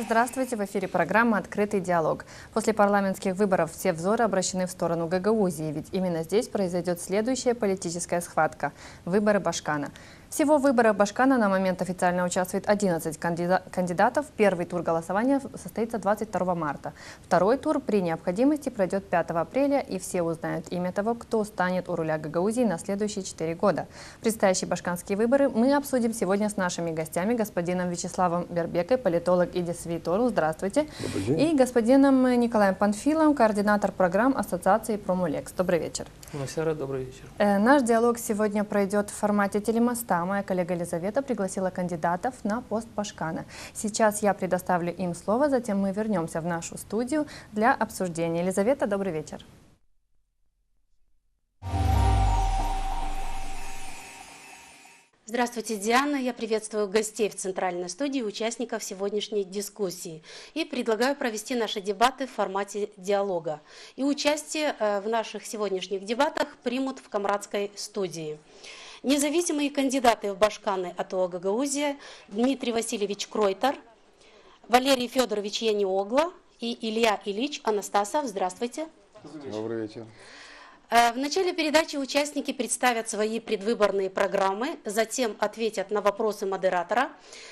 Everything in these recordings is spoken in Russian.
здравствуйте! В эфире программа «Открытый диалог». После парламентских выборов все взоры обращены в сторону Гагаузии, ведь именно здесь произойдет следующая политическая схватка – выборы Башкана. Всего в выборах Башкана на момент официально участвует 11 кандидатов. Первый тур голосования состоится 22 марта. Второй тур при необходимости пройдет 5 апреля, и все узнают имя того, кто станет у руля Гагаузии на следующие 4 года. Предстоящие башканские выборы мы обсудим сегодня с нашими гостями, господином Вячеславом Бербекой, политолог Идис Витору, здравствуйте, и господином Николаем Панфилом, координатор программ Ассоциации Промулекс. Добрый вечер. Добрый вечер. Наш диалог сегодня пройдет в формате телемоста. Моя коллега Елизавета пригласила кандидатов на пост Башкана. Сейчас я предоставлю им слово, затем мы вернемся в нашу студию для обсуждения. Елизавета, добрый вечер. Здравствуйте, Диана. Я приветствую гостей в центральной студии, участников сегодняшней дискуссии. И предлагаю провести наши дебаты в формате диалога. И участие в наших сегодняшних дебатах примут в Камрадской студии независимые кандидаты в Башканы от ООО «Гагаузия» Дмитрий Васильевич Кройтер, Валерий Федорович Яниогла и Илья Ильич Анастасов. Здравствуйте. Добрый вечер. В начале передачи участники представят свои предвыборные программы, затем ответят на вопросы модератора.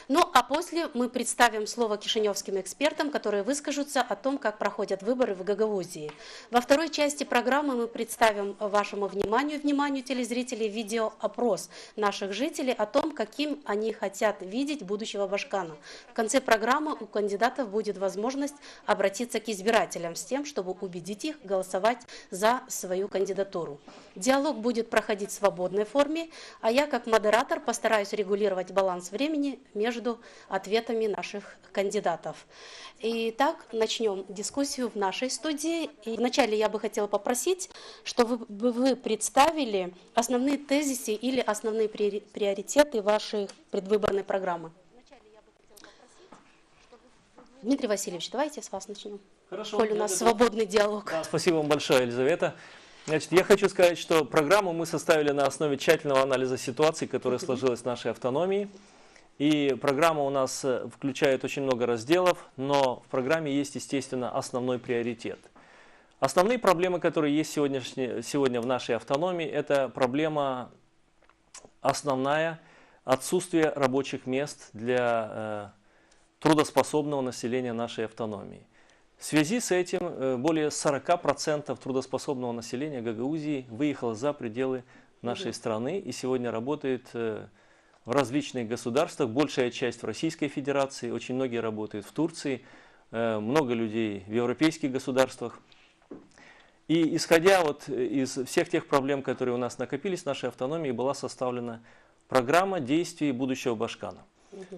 Ну а после мы представим слово кишиневским экспертам, которые выскажутся о том, как проходят выборы в Гагаузии. Во второй части программы мы представим вашему вниманию телезрителей, видеоопрос наших жителей о том, каким они хотят видеть будущего Башкана. В конце программы у кандидатов будет возможность обратиться к избирателям с тем, чтобы убедить их голосовать за свою кандидатуру. Диалог будет проходить в свободной форме, а я как модератор постараюсь регулировать баланс времени между ответами наших кандидатов. Итак, начнем дискуссию в нашей студии. И вначале я бы хотела попросить, чтобы вы представили основные тезисы или основные приоритеты вашей предвыборной программы. Дмитрий Васильевич, давайте с вас начнем. Хорошо. Коль у нас свободный диалог. Да, спасибо вам большое, Елизавета. Значит, я хочу сказать, что программу мы составили на основе тщательного анализа ситуации, которая сложилась в нашей автономии. И программа у нас включает очень много разделов, но в программе есть, естественно, основной приоритет. Основные проблемы, которые есть сегодня в нашей автономии, это проблема основная – отсутствие рабочих мест для трудоспособного населения нашей автономии. В связи с этим более 40% трудоспособного населения Гагаузии выехало за пределы нашей страны и сегодня работает в различных государствах. Большая часть в Российской Федерации, очень многие работают в Турции, много людей в европейских государствах. И исходя вот из всех тех проблем, которые у нас накопились в нашей автономии, была составлена программа действий будущего Башкана.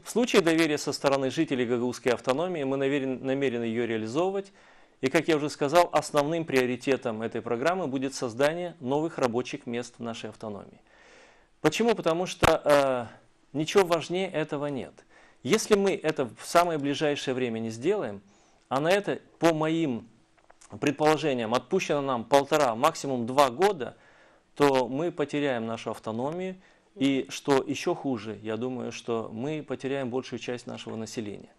В случае доверия со стороны жителей Гагаузской автономии мы намерены ее реализовывать. И, как я уже сказал, основным приоритетом этой программы будет создание новых рабочих мест в нашей автономии. Почему? Потому что ничего важнее этого нет. Если мы это в самое ближайшее время не сделаем, а на это, по моим предположениям, отпущено нам 1,5, максимум 2 года, то мы потеряем нашу автономию. И что еще хуже, я думаю, что мы потеряем большую часть нашего населения.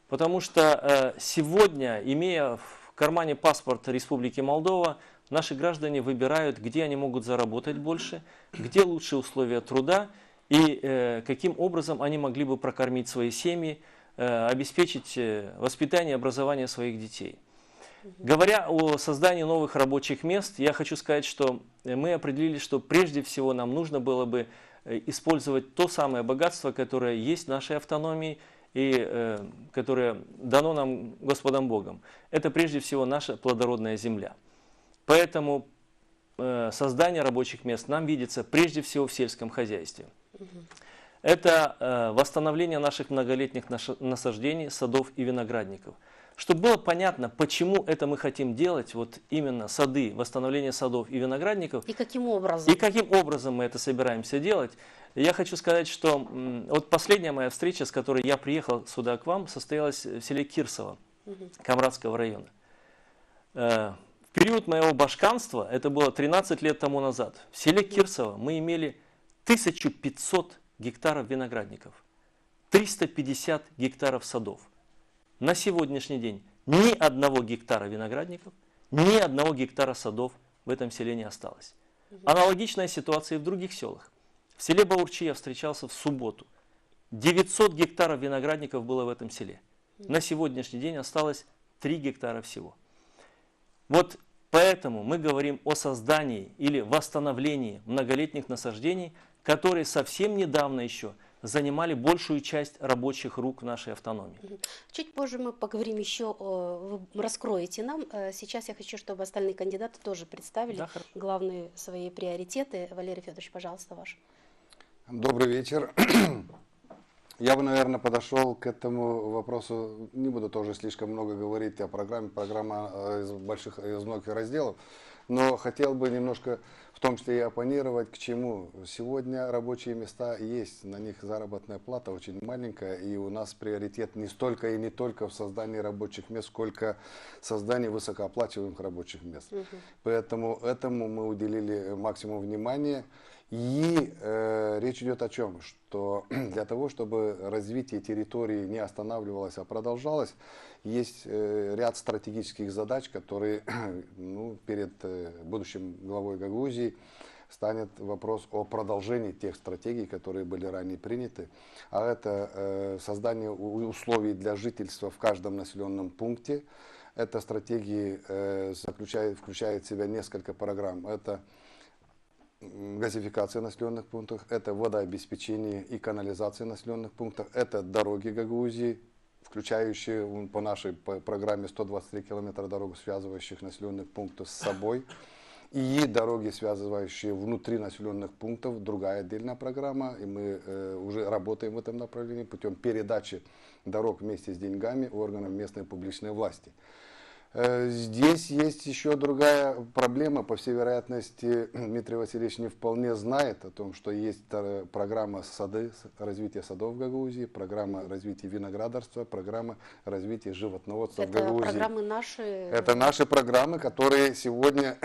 Потому что сегодня, имея в кармане паспорт Республики Молдова, наши граждане выбирают, где они могут заработать больше, где лучшие условия труда и каким образом они могли бы прокормить свои семьи, обеспечить воспитание и образование своих детей. Говоря о создании новых рабочих мест, я хочу сказать, что мы определили, что прежде всего нам нужно было бы использовать то самое богатство, которое есть в нашей автономии и которое дано нам Господом Богом. Это прежде всего наша плодородная земля. Поэтому создание рабочих мест нам видится прежде всего в сельском хозяйстве. Это восстановление наших многолетних насаждений, садов и виноградников. Чтобы было понятно, почему это мы хотим делать, вот именно сады, восстановление садов и виноградников. И каким образом? И каким образом мы это собираемся делать. Я хочу сказать, что вот последняя моя встреча, с которой я приехал сюда к вам, состоялась в селе Кирсово, Камрадского района. В период моего башканства, это было 13 лет тому назад, в селе Кирсово мы имели 1500 гектаров виноградников, 350 гектаров садов. на сегодняшний день ни одного гектара виноградников, ни одного гектара садов в этом селе не осталось. Аналогичная ситуация и в других селах. В селе Баурчи я встречался в субботу. 900 гектаров виноградников было в этом селе. На сегодняшний день осталось 3 гектара всего. Вот поэтому мы говорим о создании или восстановлении многолетних насаждений, которые совсем недавно еще занимали большую часть рабочих рук нашей автономии. Чуть позже мы поговорим еще, вы раскроете нам. Сейчас я хочу, чтобы остальные кандидаты тоже представили Да, хорошо. главные свои приоритеты. Валерий Федорович, пожалуйста, ваш. Добрый вечер. Я бы, наверное, подошел к этому вопросу, не буду тоже слишком много говорить о программе, программа из многих разделов, но хотел бы немножко, в том числе и оппонировать, к чему. Сегодня рабочие места есть, на них заработная плата очень маленькая, и у нас приоритет не столько и не только в создании рабочих мест, сколько в создании высокооплачиваемых рабочих мест. Поэтому этому мы уделили максимум внимания. И речь идет о чем? Что для того, чтобы развитие территории не останавливалось, а продолжалось, есть ряд стратегических задач, которые перед будущим главой Гагаузии станет вопрос о продолжении тех стратегий, которые были ранее приняты. А это создание условий для жительства в каждом населенном пункте. Эта стратегия включает в себя несколько программ. Это газификация населенных пунктов, это водообеспечение и канализация населенных пунктов, это дороги Гагаузии, включающие по нашей программе 123 километра дорог, связывающих населенных пунктов с собой, и дороги, связывающие внутри населенных пунктов, другая отдельная программа, и мы уже работаем в этом направлении путем передачи дорог вместе с деньгами органам местной публичной власти. Здесь есть еще другая проблема. По всей вероятности, Дмитрий Васильевич не вполне знает о том, что есть программа развития садов в Гагаузии, программа развития виноградарства, программа развития животноводства в Гагаузии. Это программы наши? Это наши программы, которые сегодня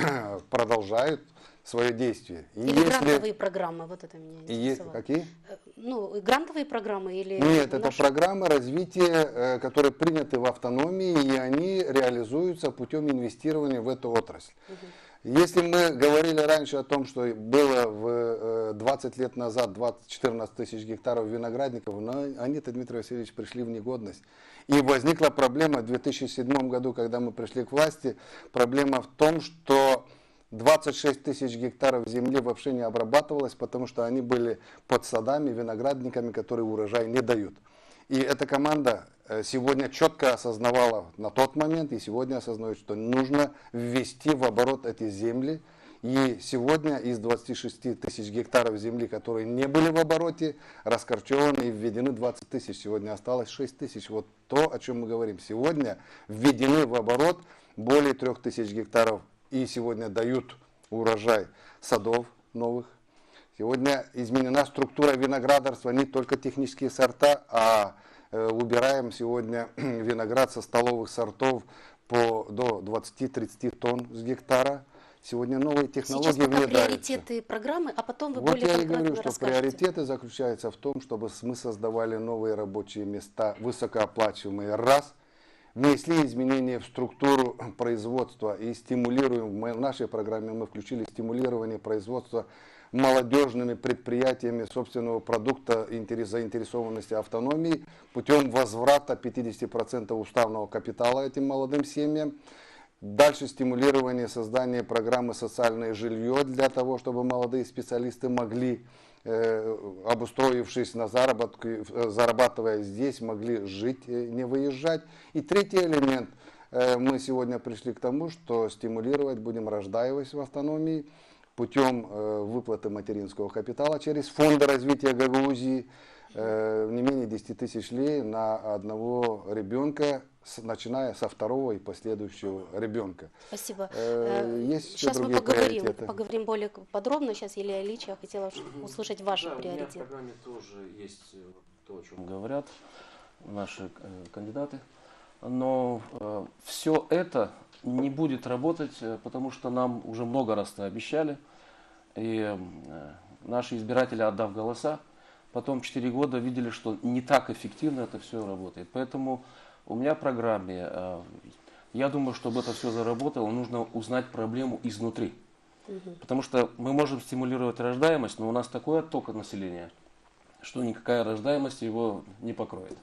продолжают свое действие. Или грантовые программы, вот это меня интересовало. Какие? Ну, грантовые программы или... Нет, это программы развития, которые приняты в автономии, и они реализуются путем инвестирования в эту отрасль. Если мы говорили раньше о том, что было 20 лет назад 14 тысяч гектаров виноградников, но они-то, Дмитрий Васильевич, пришли в негодность. И возникла проблема в 2007 году, когда мы пришли к власти, проблема в том, что 26 тысяч гектаров земли вообще не обрабатывалось, потому что они были под садами, виноградниками, которые урожай не дают. И эта команда сегодня четко осознавала на тот момент и сегодня осознает, что нужно ввести в оборот эти земли. И сегодня из 26 тысяч гектаров земли, которые не были в обороте, раскорчеваны и введены 20 тысяч. Сегодня осталось 6 тысяч. Вот то, о чем мы говорим. Сегодня введены в оборот более 3 тысяч гектаров. И сегодня дают урожай садов новых. Сегодня изменена структура виноградарства, не только технические сорта, а убираем сегодня виноград со столовых сортов до 20-30 тонн с гектара. Сегодня новые технологии внедряются. Сейчас пока приоритеты программы, а потом вы более конкретно расскажете. Вот я и говорю, что приоритеты заключаются в том, чтобы мы создавали новые рабочие места, высокооплачиваемые, раз. Внесли изменения в структуру производства и стимулируем, в нашей программе мы включили стимулирование производства молодежными предприятиями собственного продукта заинтересованности автономии путем возврата 50% уставного капитала этим молодым семьям. Дальше стимулирование создания программы «Социальное жилье» для того, чтобы молодые специалисты могли, обустроившись на заработки, зарабатывая здесь, могли жить, не выезжать. И третий элемент. Мы сегодня пришли к тому, что стимулировать будем рождаемость в автономии путем выплаты материнского капитала через фонды развития Гагаузии. Не менее 10 тысяч лей на одного ребенка, начиная со второго и последующего ребенка. Спасибо. Есть сейчас мы приоритеты. поговорим более подробно. Сейчас Илья Ильич, я хотела услышать ваши приоритеты. У меня в программе тоже есть то, о чем говорят наши кандидаты. Но все это не будет работать, потому что нам уже много раз это обещали. И наши избиратели, отдав голоса, потом 4 года видели, что не так эффективно это все работает. Поэтому у меня в программе, я думаю, чтобы это все заработало, нужно узнать проблему изнутри. Потому что мы можем стимулировать рождаемость, но у нас такой отток населения, что никакая рождаемость его не покроет.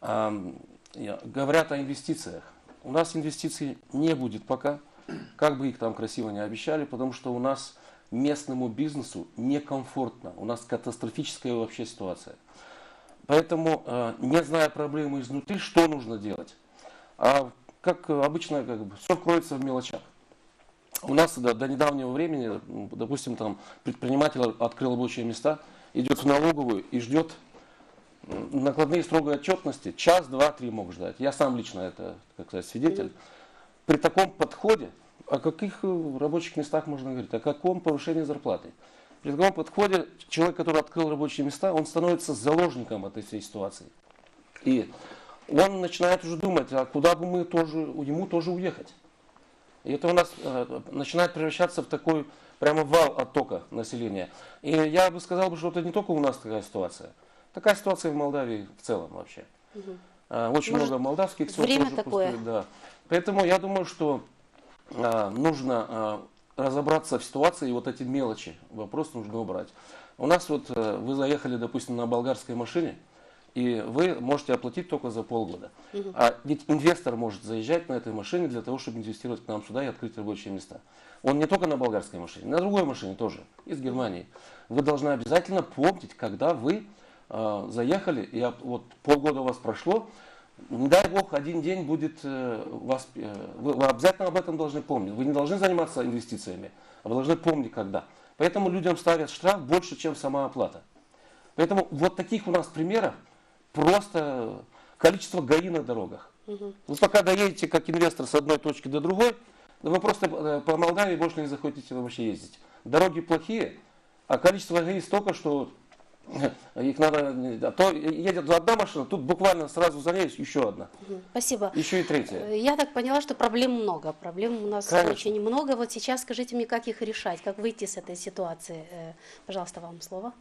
Говорят о инвестициях. У нас инвестиций не будет пока, как бы их там красиво не обещали, потому что у нас местному бизнесу некомфортно. У нас катастрофическая вообще ситуация. Поэтому, не зная проблемы изнутри, что нужно делать? Как обычно, все кроется в мелочах. У нас до недавнего времени, допустим, там предприниматель открыл рабочие места, идет в налоговую и ждет накладные строгой отчетности, час, два, 3 мог ждать. Я сам лично это, как сказать, свидетель. При таком подходе, о каких рабочих местах можно говорить, о каком повышении зарплаты? При таком подходе человек, который открыл рабочие места, он становится заложником этой всей ситуации. И он начинает уже думать, а куда бы ему тоже уехать. И это у нас начинает превращаться в такой прямо вал оттока населения. И я бы сказал, что это не только у нас такая ситуация. Такая ситуация в Молдавии в целом вообще. Очень много молдавских сел тоже пустует. Да. Поэтому я думаю, что нужно разобраться в ситуации, и вот эти мелочи, вопрос нужно убрать. У нас вот вы заехали, допустим, на болгарской машине, и вы можете оплатить только за полгода. А ведь инвестор может заезжать на этой машине для того, чтобы инвестировать к нам сюда и открыть рабочие места. Он не только на болгарской машине, на другой машине тоже, из Германии. Вы должны обязательно помнить, когда вы заехали, и вот полгода у вас прошло, не дай бог, один день будет вы обязательно об этом должны помнить. Вы не должны заниматься инвестициями, а вы должны помнить, когда. Поэтому людям ставят штраф больше, чем сама оплата. Поэтому вот таких у нас примеров просто количество ГАИ на дорогах. Вы пока доедете как инвестор с одной точки до другой, вы просто по Молдавии больше не захотите вообще ездить. Дороги плохие, а количество ГАИ столько, что их надо, а то едет одна машина, тут буквально сразу за ней еще одна. Спасибо. Еще и третья. Я так поняла, что проблем много. Проблем у нас Конечно. очень много. Вот сейчас скажите мне, как их решать, как выйти с этой ситуации. Пожалуйста, вам слово.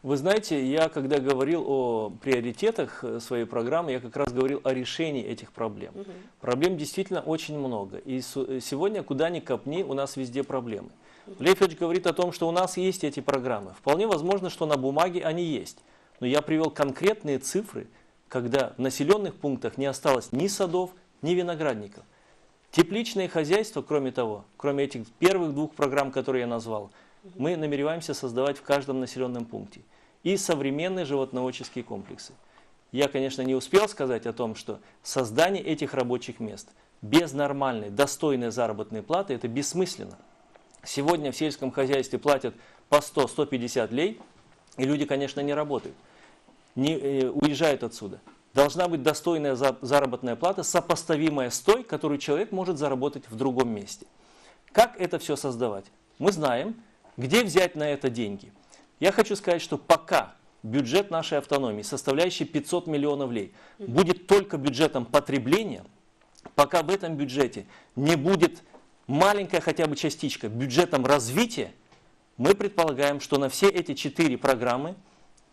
Вы знаете, я когда говорил о приоритетах своей программы, я как раз говорил о решении этих проблем. Проблем действительно очень много. И сегодня, куда ни копни, у нас везде проблемы. Лев Ильич говорит о том, что у нас есть эти программы. Вполне возможно, что на бумаге они есть. Но я привел конкретные цифры, когда в населенных пунктах не осталось ни садов, ни виноградников. Тепличные хозяйства, кроме того, кроме этих первых 2 программ, которые я назвал, мы намереваемся создавать в каждом населенном пункте. И современные животноводческие комплексы. Я, конечно, не успел сказать о том, что создание этих рабочих мест без нормальной, достойной заработной платы – это бессмысленно. Сегодня в сельском хозяйстве платят по 100-150 лей, и люди, конечно, не работают, не уезжают отсюда. Должна быть достойная заработная плата, сопоставимая с той, которую человек может заработать в другом месте. Как это все создавать? Мы знаем, где взять на это деньги. Я хочу сказать, что пока бюджет нашей автономии, составляющий 500 миллионов лей, будет только бюджетом потребления, пока в этом бюджете не будет маленькая хотя бы частичка бюджетом развития, мы предполагаем, что на все эти 4 программы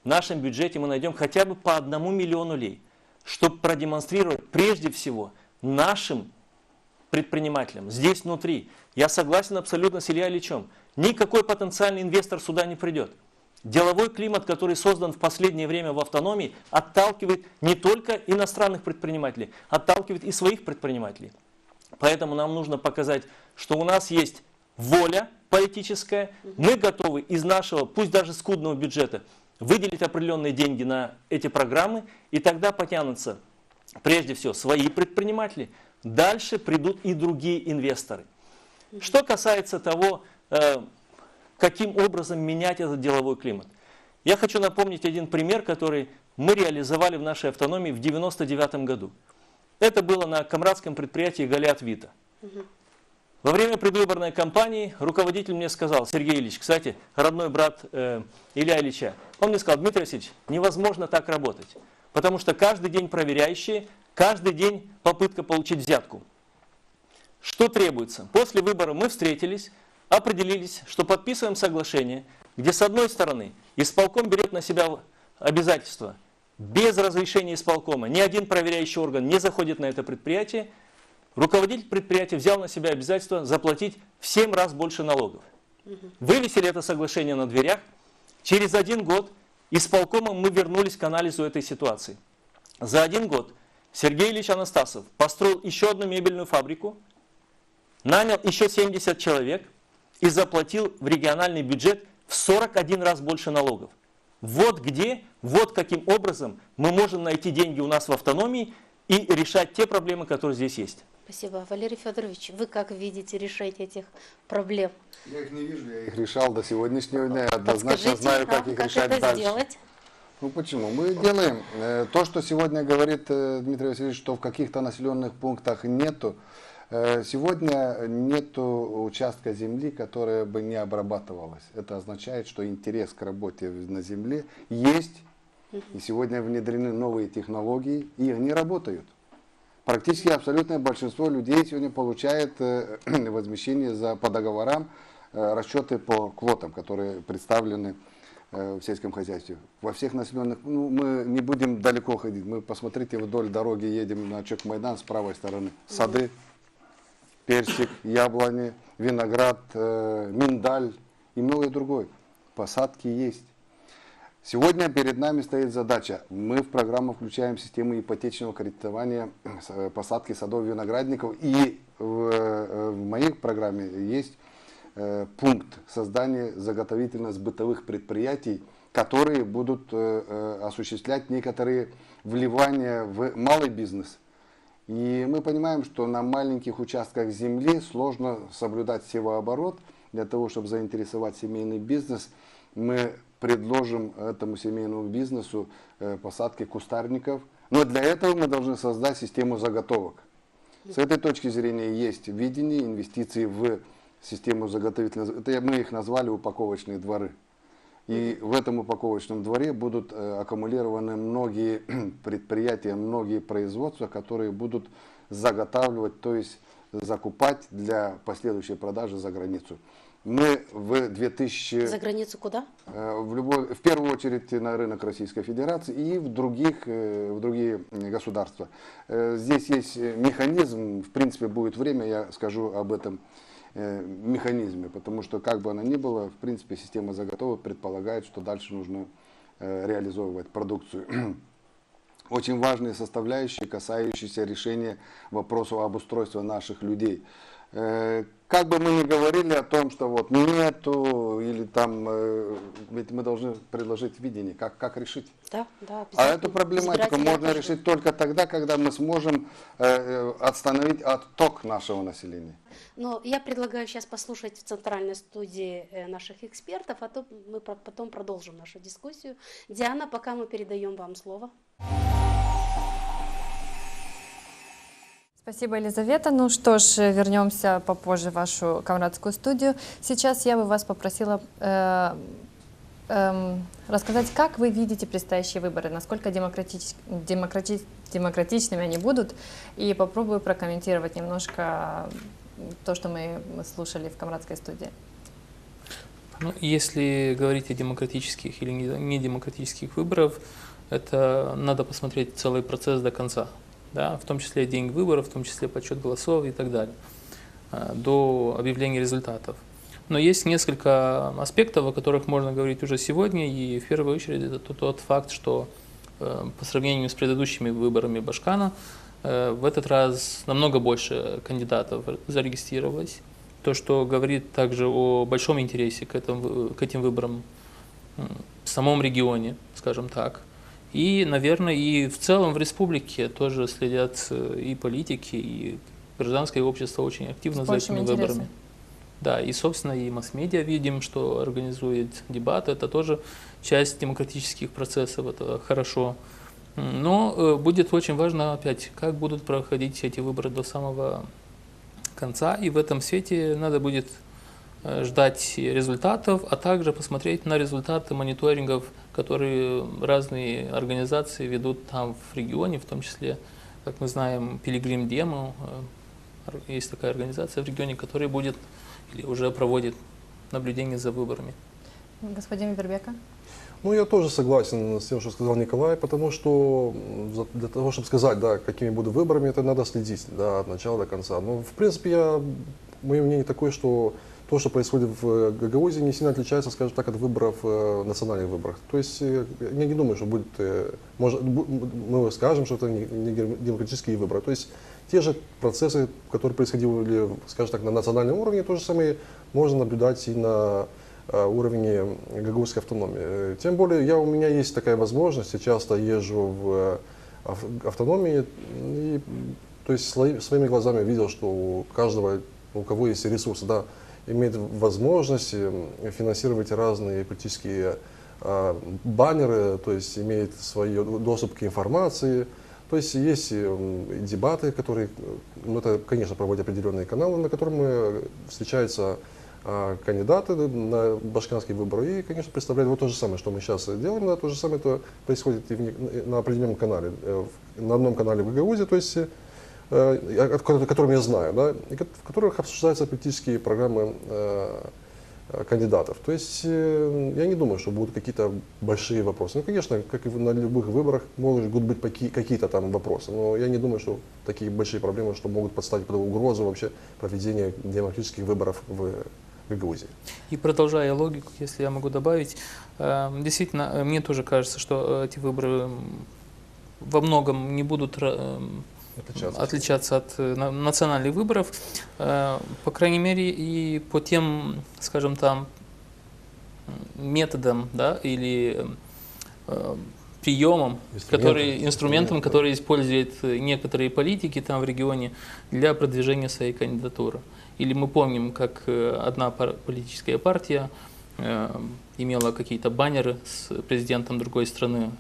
в нашем бюджете мы найдем хотя бы по 1 миллиону лей, чтобы продемонстрировать прежде всего нашим предпринимателям здесь внутри. Я согласен абсолютно с Ильей Ильичем. Никакой потенциальный инвестор сюда не придет. Деловой климат, который создан в последнее время в автономии, отталкивает не только иностранных предпринимателей, отталкивает и своих предпринимателей. Поэтому нам нужно показать, что у нас есть воля политическая, мы готовы из нашего, пусть даже скудного бюджета, выделить определенные деньги на эти программы, и тогда потянутся прежде всего свои предприниматели, дальше придут и другие инвесторы. Что касается того, каким образом менять этот деловой климат. Я хочу напомнить один пример, который мы реализовали в нашей автономии в 1999 году. Это было на комрадском предприятии «Голиат Вита». Во время предвыборной кампании руководитель мне сказал, Сергей Ильич, кстати, родной брат Илья Ильича, он мне сказал: Дмитрий Васильевич, невозможно так работать, потому что каждый день проверяющие, каждый день попытка получить взятку. Что требуется? После выбора мы встретились, определились, что подписываем соглашение, где с одной стороны исполком берет на себя обязательство без разрешения исполкома, ни один проверяющий орган не заходит на это предприятие, руководитель предприятия взял на себя обязательство заплатить в 7 раз больше налогов. Вывесили это соглашение на дверях. Через 1 год исполкомом мы вернулись к анализу этой ситуации. За 1 год Сергей Ильич Анастасов построил еще одну мебельную фабрику, нанял еще 70 человек и заплатил в региональный бюджет в 41 раз больше налогов. Вот где, вот каким образом мы можем найти деньги у нас в автономии и решать те проблемы, которые здесь есть. Спасибо. Валерий Федорович, вы как видите решение этих проблем? Я их не вижу, я их решал до сегодняшнего дня, я однозначно Подскажите знаю, нам, как их как решать это дальше. сделать? Ну почему? Мы делаем то, что сегодня говорит Дмитрий Васильевич, что в каких-то населенных пунктах нету. Сегодня нету участка земли, которая бы не обрабатывалась. Это означает, что интерес к работе на земле есть. И сегодня внедрены новые технологии, и они работают. Практически абсолютное большинство людей сегодня получает возмещение по договорам, расчеты по квотам, которые представлены в сельском хозяйстве. Во всех населенных, мы не будем далеко ходить, мы посмотрите, вдоль дороги едем на Чок-Майдан с правой стороны. Сады, персик, яблони, виноград, миндаль и многое другое. Посадки есть. Сегодня перед нами стоит задача. Мы в программу включаем систему ипотечного кредитования посадки садов и виноградников. И в моей программе есть пункт создания заготовительно-сбытовых предприятий, которые будут осуществлять некоторые вливания в малый бизнес. И мы понимаем, что на маленьких участках земли сложно соблюдать севооборот. Для того, чтобы заинтересовать семейный бизнес, мы предложим этому семейному бизнесу посадки кустарников. Но для этого мы должны создать систему заготовок. С этой точки зрения есть видение инвестиций в систему заготовительных. Это мы их назвали упаковочные дворы. И в этом упаковочном дворе будут аккумулированы многие предприятия, многие производства, которые будут заготавливать, то есть закупать для последующей продажи за границу. Мы в 2000... За границу куда? В первую очередь на рынок Российской Федерации и в другие государства. Здесь есть механизм, в принципе будет время, я скажу об этом механизме, потому что как бы оно ни было, в принципе система заготовок предполагает, что дальше нужно реализовывать продукцию. Очень важные составляющие, касающиеся решения вопросов обустройства наших людей. Как бы мы ни говорили о том, что вот нету, или там, ведь мы должны предложить видение, как решить. Да, да, А эту проблематику можно решить только тогда, когда мы сможем остановить отток нашего населения. Но я предлагаю сейчас послушать в центральной студии наших экспертов, а то мы потом продолжим нашу дискуссию. Диана, пока мы передаем вам слово. Спасибо, Елизавета. Ну что ж, вернемся попозже в вашу комрадскую студию. Сейчас я бы вас попросила рассказать, как вы видите предстоящие выборы, насколько демократичными они будут, и попробую прокомментировать немножко то, что мы слушали в комрадской студии. Ну, если говорить о демократических или недемократических выборах, это надо посмотреть целый процесс до конца. Да, в том числе день выборов, в том числе подсчет голосов и так далее, до объявления результатов. Но есть несколько аспектов, о которых можно говорить уже сегодня, и в первую очередь это тот факт, что по сравнению с предыдущими выборами Башкана, в этот раз намного больше кандидатов зарегистрировалось, то, что говорит также о большом интересе к этим выборам в самом регионе, скажем так. И, наверное, и в целом в республике тоже следят и политики, и гражданское общество очень активно за этими выборами. Да, и, собственно, и масс-медиа видим, что организует дебаты. Это тоже часть демократических процессов, это хорошо. Но будет очень важно опять, как будут проходить эти выборы до самого конца. И в этом свете надо будет ждать результатов, а также посмотреть на результаты мониторингов, которые разные организации ведут там в регионе, в том числе, как мы знаем, Пилигрим Демо, есть такая организация в регионе, которая будет или уже проводит наблюдение за выборами. Господин Вербека? Ну, я тоже согласен с тем, что сказал Николай, потому что для того, чтобы сказать, да, какими будут выборами, это надо следить, да, от начала до конца. Но, в принципе, мое мнение такое, что то, что происходит в Гагаузии, не сильно отличается, скажем так, от выборов, национальных выборов. То есть я не думаю, что будет, мы скажем, что это не демократические выборы. То есть те же процессы, которые происходили, скажем так, на национальном уровне, то же самое можно наблюдать и на уровне гагаузской автономии. Тем более у меня есть такая возможность, я часто езжу в автономии, и, то есть своими глазами видел, что у каждого, у кого есть ресурсы, да, имеет возможность финансировать разные политические баннеры, то есть имеет свой доступ к информации. То есть есть дебаты, которые, ну, это, конечно, проводят определенные каналы, на которых встречаются кандидаты на башкирские выборы и, конечно, представляют вот то же самое, что мы сейчас делаем, да, то же самое это происходит и на определенном канале, на одном канале в Гагаузии, то есть, о котором я знаю, да, в которых обсуждаются политические программы кандидатов. То есть я не думаю, что будут какие-то большие вопросы. Ну, конечно, как и на любых выборах, могут быть какие-то там вопросы, но я не думаю, что такие большие проблемы, что могут подставить под угрозу вообще проведения демократических выборов в Гагаузии. И продолжая логику, если я могу добавить, действительно, мне тоже кажется, что эти выборы во многом не будут отличаться от национальных выборов, по крайней мере, и по тем, скажем там, методам, да, или приемам, инструментам, которые используют некоторые политики там в регионе для продвижения своей кандидатуры. Или мы помним, как одна политическая партия имела какие-то баннеры с президентом другой страны,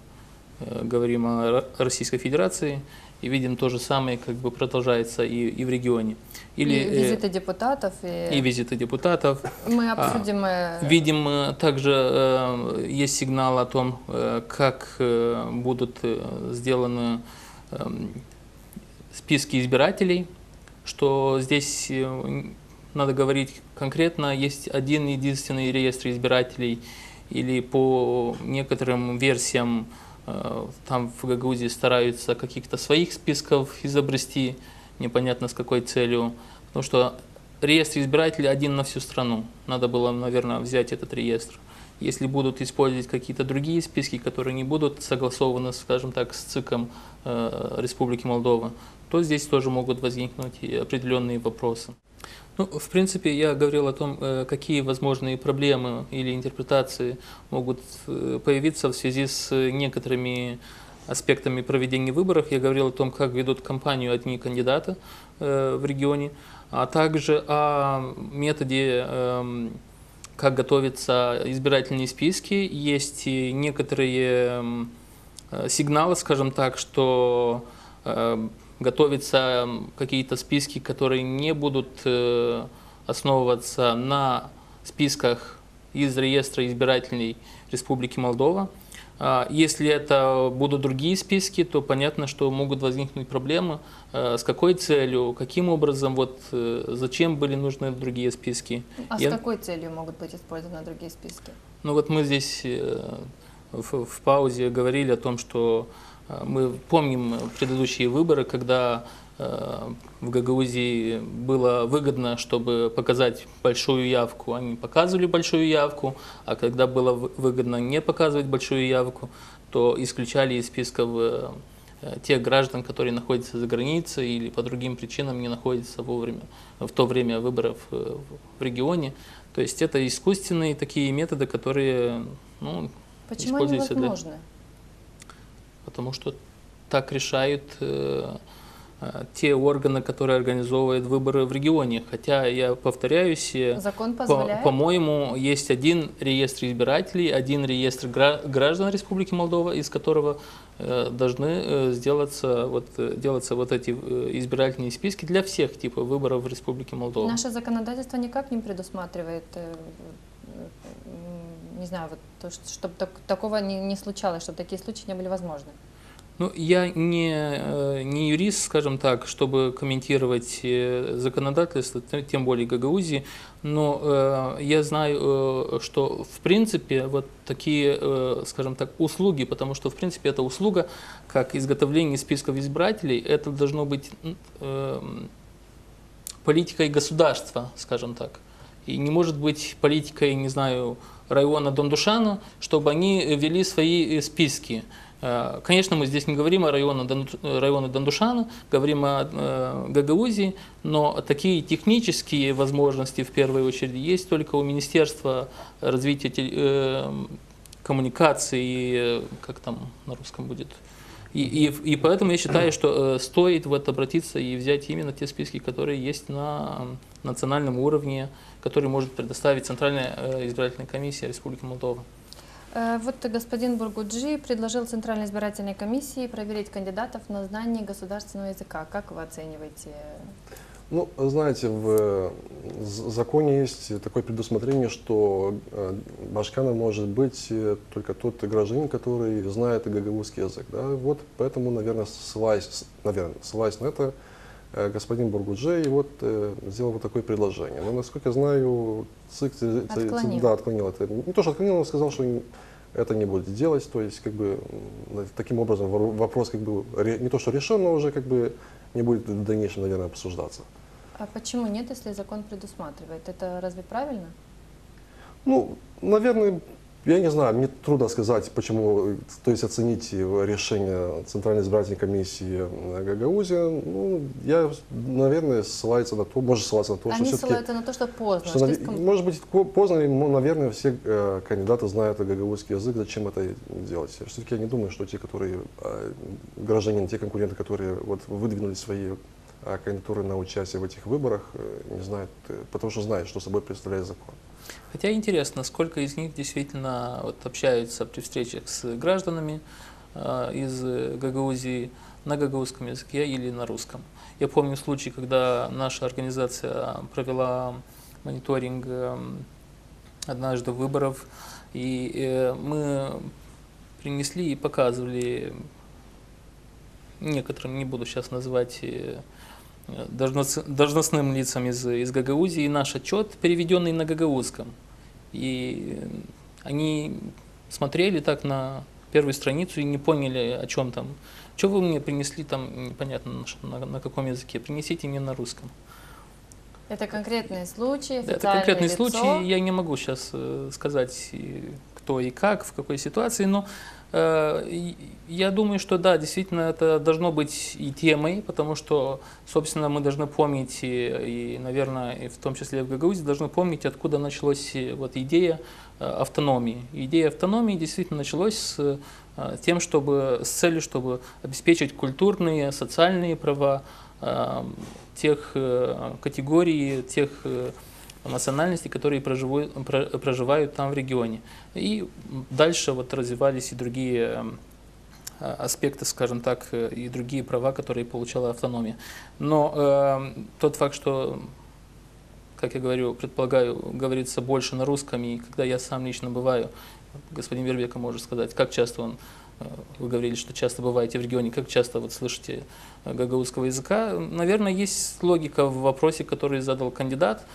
говорим о Российской Федерации, и видим то же самое, как бы продолжается и в регионе. Или визиты депутатов. И визиты депутатов. Мы обсудим. Видим, также есть сигнал о том, как будут сделаны списки избирателей, что здесь надо говорить конкретно, есть один единственный реестр избирателей, или по некоторым версиям там в Гагаузии стараются каких-то своих списков изобрести, непонятно с какой целью, потому что реестр избирателей один на всю страну. Надо было, наверное, взять этот реестр. Если будут использовать какие-то другие списки, которые не будут согласованы, скажем так, с ЦИКом Республики Молдова, то здесь тоже могут возникнуть и определенные вопросы. Ну, в принципе, я говорил о том, какие возможные проблемы или интерпретации могут появиться в связи с некоторыми аспектами проведения выборов. Я говорил о том, как ведут кампанию одни кандидаты в регионе, а также о методе, как готовятся избирательные списки. Есть некоторые сигналы, скажем так, что готовятся какие-то списки, которые не будут основываться на списках из реестра избирателей Республики Молдова. Если это будут другие списки, то понятно, что могут возникнуть проблемы. С какой целью, каким образом, вот зачем были нужны другие списки. А с какой целью могут быть использованы другие списки? Ну вот мы здесь в паузе говорили о том, что мы помним предыдущие выборы, когда в Гагаузии было выгодно, чтобы показать большую явку, они показывали большую явку, а когда было выгодно не показывать большую явку, то исключали из списков тех граждан, которые находятся за границей или по другим причинам не находятся в то время выборов в регионе. То есть это искусственные такие методы, которые используются они возможны? Потому что так решают те органы, которые организовывают выборы в регионе. Хотя, я повторяюсь, закон позволяет? По-моему, есть один реестр избирателей, один реестр граждан Республики Молдова, из которого должны делаться вот эти избирательные списки для всех типов выборов в Республике Молдова. Наше законодательство никак не предусматривает, не знаю, вот, чтобы такого не случалось, чтобы такие случаи не были возможны. Ну, я не юрист, скажем так, чтобы комментировать законодательство, тем более Гагаузии, но я знаю, что в принципе вот такие, скажем так, услуги, потому что в принципе эта услуга, как изготовление списков избирателей, это должно быть политикой государства, скажем так. И не может быть политикой, не знаю, района Дондушана, чтобы они вели свои списки. Конечно, мы здесь не говорим о районе Дондушана, говорим о Гагаузии, но такие технические возможности в первую очередь есть только у Министерства развития коммуникаций, как там на русском будет. И поэтому я считаю, что стоит вот обратиться и взять именно те списки, которые есть на национальном уровне, которые может предоставить Центральная избирательная комиссия Республики Молдова. Вот господин Бургуджи предложил Центральной избирательной комиссии проверить кандидатов на знание государственного языка. Как вы оцениваете? Ну, знаете, в законе есть такое предусмотрение, что башканом может быть только тот гражданин, который знает гагаузский язык. Да? Вот поэтому, наверное, ссылаясь на это, господин Бургуджи вот сделал вот такое предложение. Но, насколько я знаю, ЦИК отклонил это. Не то, что отклонил, он сказал, что это не будет делать. То есть, как бы, таким образом вопрос как бы не то, что решен, но уже как бы не будет в дальнейшем, наверное, обсуждаться. А почему нет, если закон предусматривает? Это разве правильно? Ну, наверное, я не знаю, мне трудно сказать, почему, то есть оценить решение Центральной избирательной комиссии Гагаузии. Ну, я, наверное, ссылается на то, может ссылаться на то, Они что все-таки... ссылаются на то, что поздно. Может быть, поздно, но, наверное, все кандидаты знают гагаузский язык, зачем это делать. Все-таки я не думаю, что те, которые, граждане, те конкуренты, которые вот выдвинули свои кандидатуры на участие в этих выборах, не знают, потому что знают, что собой представляет закон. Хотя интересно, сколько из них действительно вот, общаются при встречах с гражданами из Гагаузии на гагаузском языке или на русском. Я помню случай, когда наша организация провела мониторинг однажды выборов, и мы принесли и показывали некоторым, не буду сейчас называть, должностным лицам из Гагаузии наш отчет, переведенный на гагаузском. И они смотрели так на первую страницу и не поняли, о чем там. Что вы мне принесли там, непонятно на каком языке, принесите мне на русском. Это конкретные случаи, официальное Это конкретный лицо. случай, я не могу сейчас сказать, кто и как, в какой ситуации, но я думаю, что да, действительно это должно быть и темой, потому что, собственно, мы должны помнить, и, наверное, и в том числе в Гагаузии, должны помнить, откуда началась вот идея автономии. Идея автономии действительно началась с тем, с целью, чтобы обеспечить культурные, социальные права тех категорий, тех национальностей, которые проживают там в регионе. И дальше вот развивались и другие аспекты, скажем так, и другие права, которые получала автономия. Но тот факт, что, как я говорю, предполагаю, говорится больше на русском, и когда я сам лично бываю, господин Вербека может сказать, как часто вы говорили, что часто бываете в регионе, как часто вот слышите гагаузского языка, наверное, есть логика в вопросе, который задал кандидат.